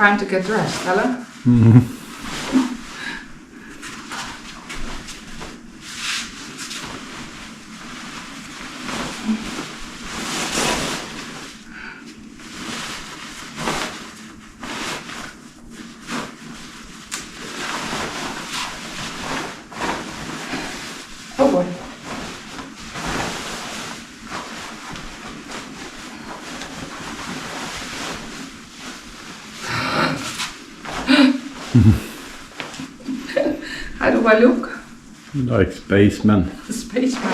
time to get dressed, eller? Oh boy. How do I look? Like spaceman. Spaceman.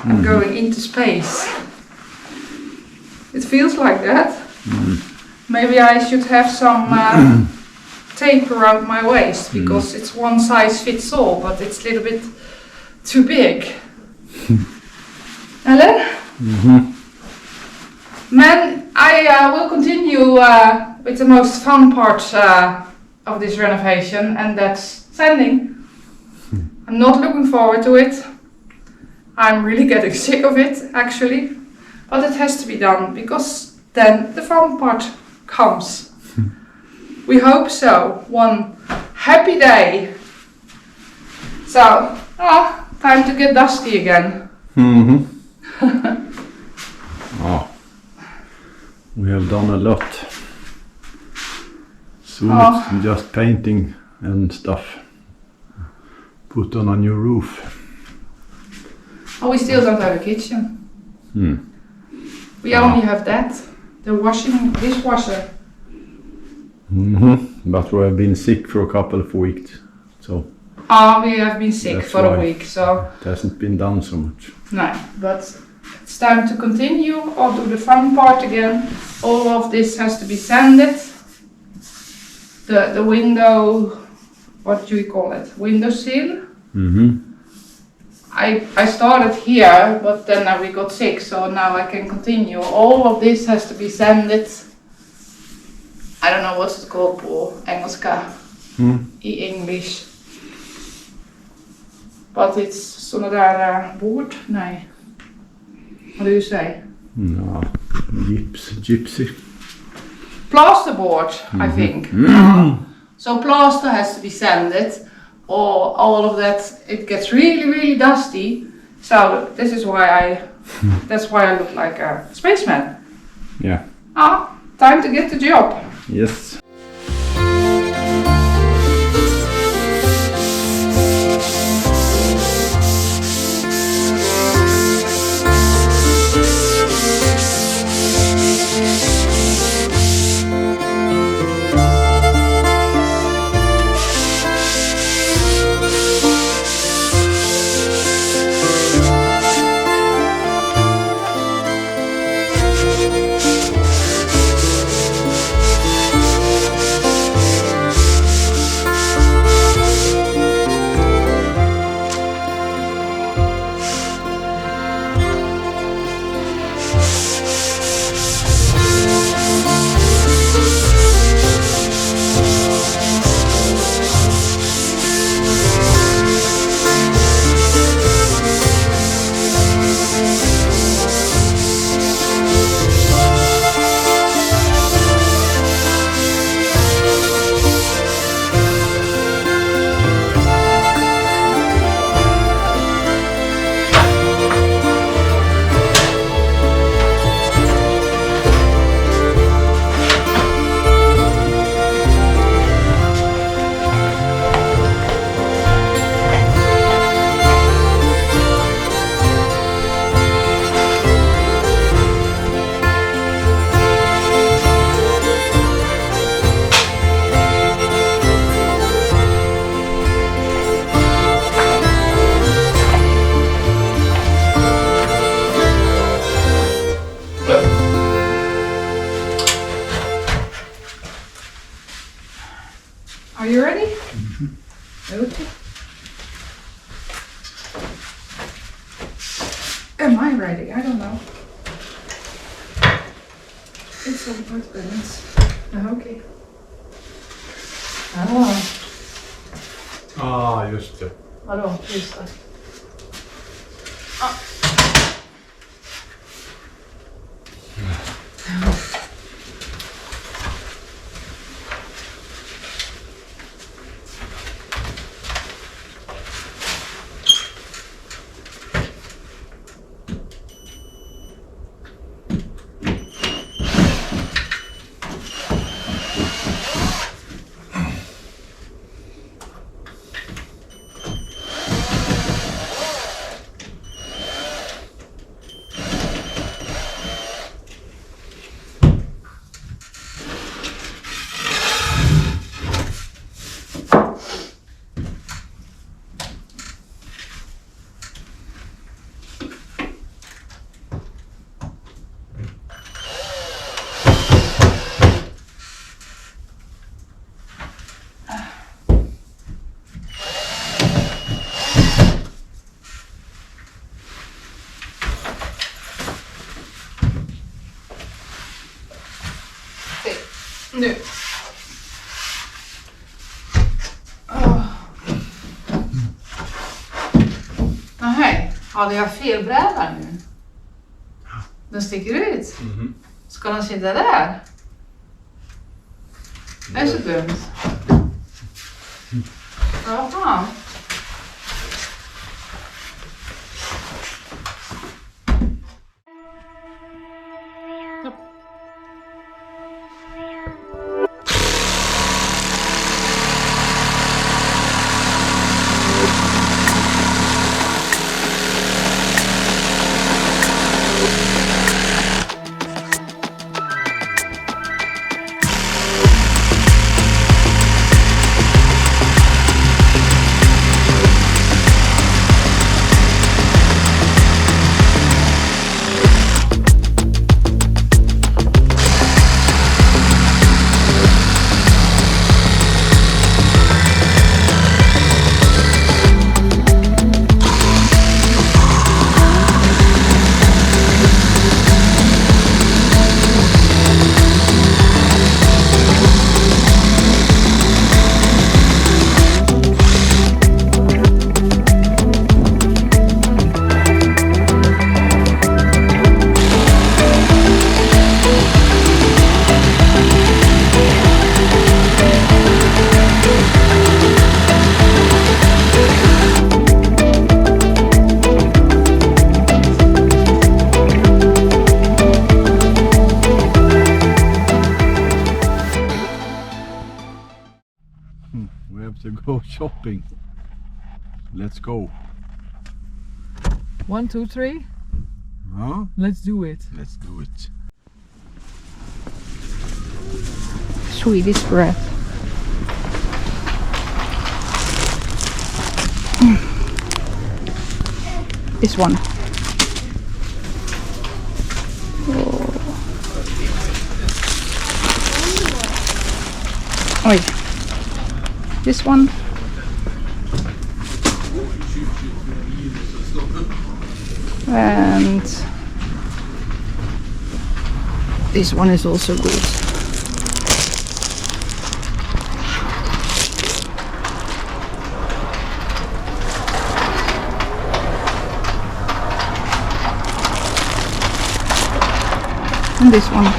I'm going into space. It feels like that. Maybe I should have some tape around my waist because it's one size fits all, but it's a little bit too big. Ellen? Man, I will continue with the most fun part of this renovation, and that's sanding. I'm not looking forward to it. I'm really getting sick of it, actually. But it has to be done, because then the fun part comes. We hope so. One happy day. So, time to get dusty again. We have done a lot. Soon it's just painting and stuff. Put on a new roof. Oh, we still don't have a kitchen. We only have that. The dishwasher. But we have been sick for a couple of weeks, so. We have been sick That's for why a week, so. It hasn't been done so much. No, but it's time to continue. I'll do the fun part again. All of this has to be sanded. The window, what do we call it? Window sill. I started here, but then we got sick, so now I can continue. All of this has to be sanded. I don't know what's it called på engelska. I English. But it's såna där board. Nej. What do you say? No, gypsy. Plasterboard, I think. So plaster has to be sanded, or all of that. It gets really, really dusty. So this is why that's why I look like a spaceman. Yeah. Time to get the job. Yes. Are you ready? Okay. Am I ready? I don't know. It's all about balance. Okay. Just det. Vadå? Just det. Nu. Oh. Nej, hade jag fel bräda nu? Den sticker ut. Ska den sitta där? Det är så dumt. Ja, fan. We have to go shopping. Let's go. 1, 2, 3. Huh? Let's do it. Let's do it. Swedish bread. This one. Oi. This one. And this one is also good. And this one.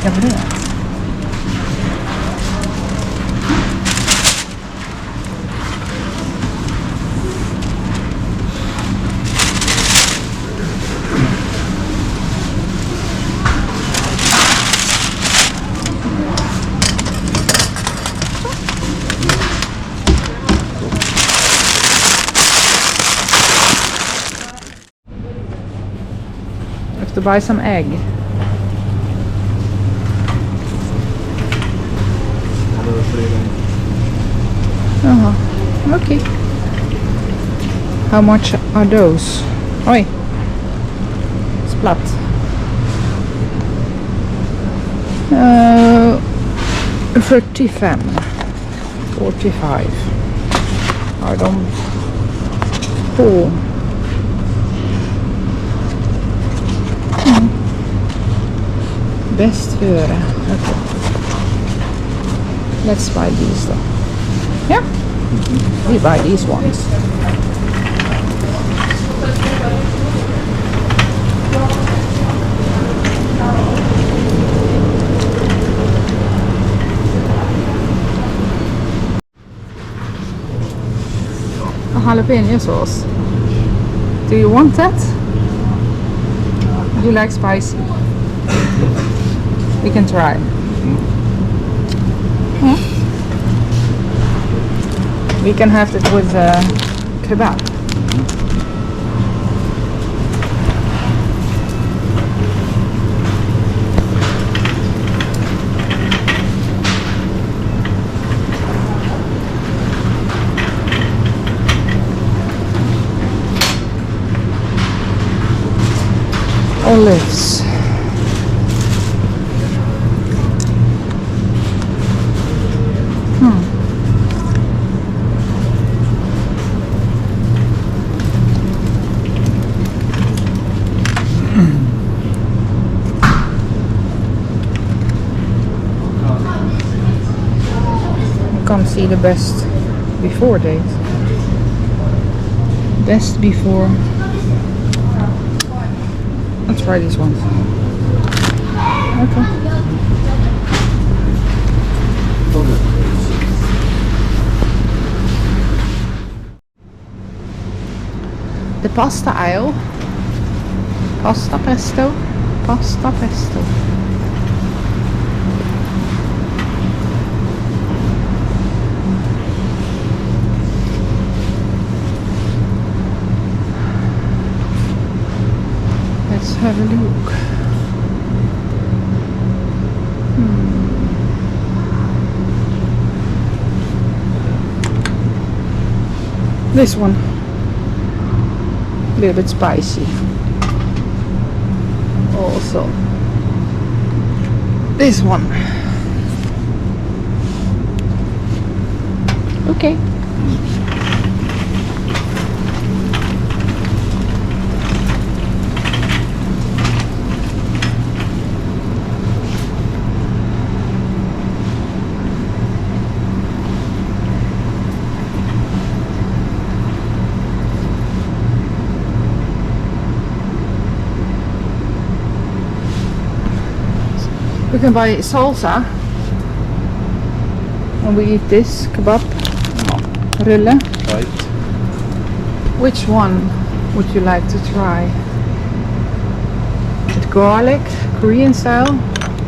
Titta på det. Have to buy some egg. Okay. How much are those? Oi. Splat. 35. 45. Har de på. Bäst före. Okay. Let's buy these though. Yeah. We buy these ones. A jalapeno sauce. Do you want that? Do you like spicy? We can try. We can have it with kebab. Olives. see the best before date. Best before. Let's try these ones. Okay. The pasta aisle. Pasta pesto. Pasta pesto. Let's have a look. This one. A little bit spicy. Also. This one. Okay. We can buy salsa when we eat this kebab. Rulle. Right. Which one would you like to try? With garlic, Korean style,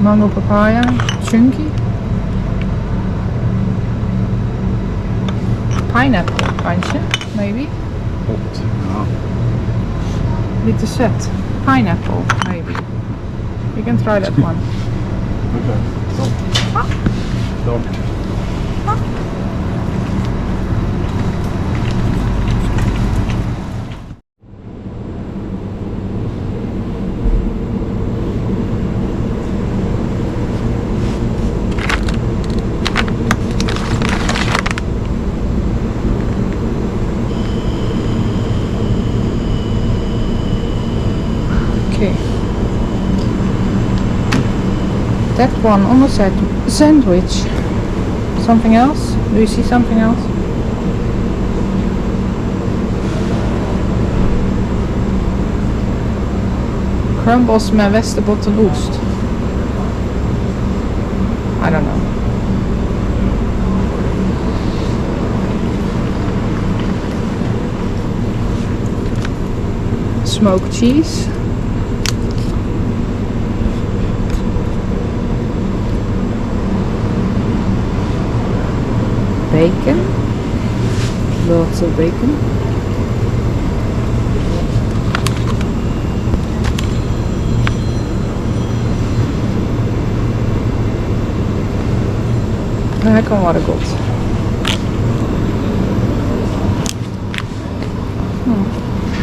mango papaya, chunky, pineapple bunch, maybe. Hot. Ja. Lite sött. Pineapple, maybe. You can try that one. Okay. Start. Okay. That one on the sandwich. Something else? Do you see something else? Crumbles med västerbottenost. I don't know. Smoked cheese. Bacon. Lots of bacon. Det här kan vara gott.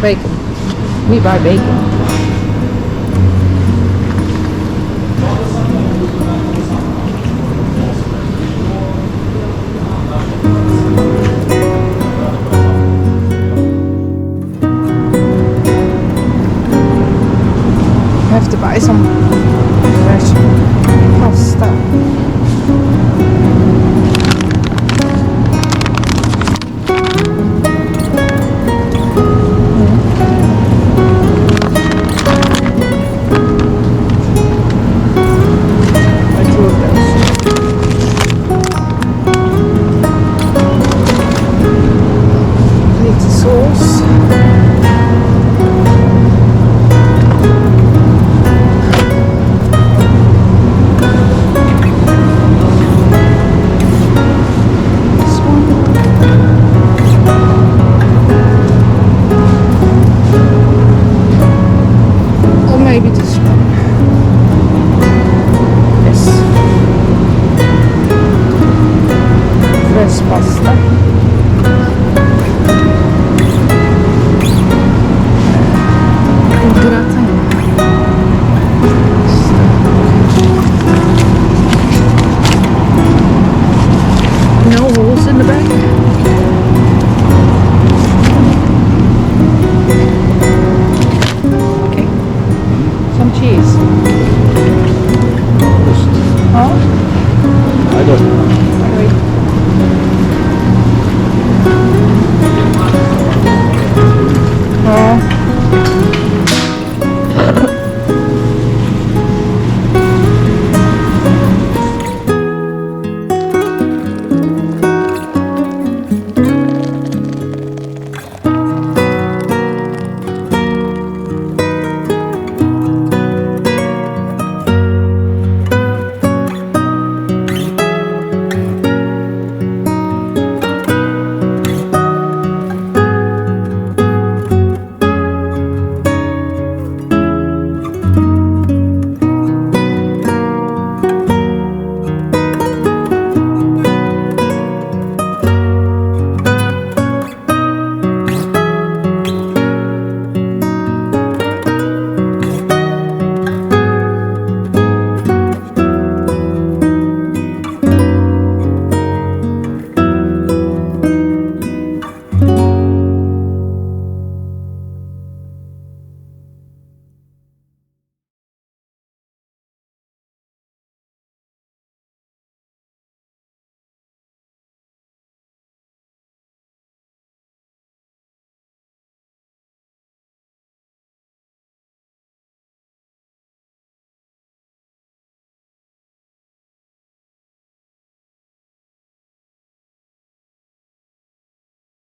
Bacon. We buy bacon. Have to buy some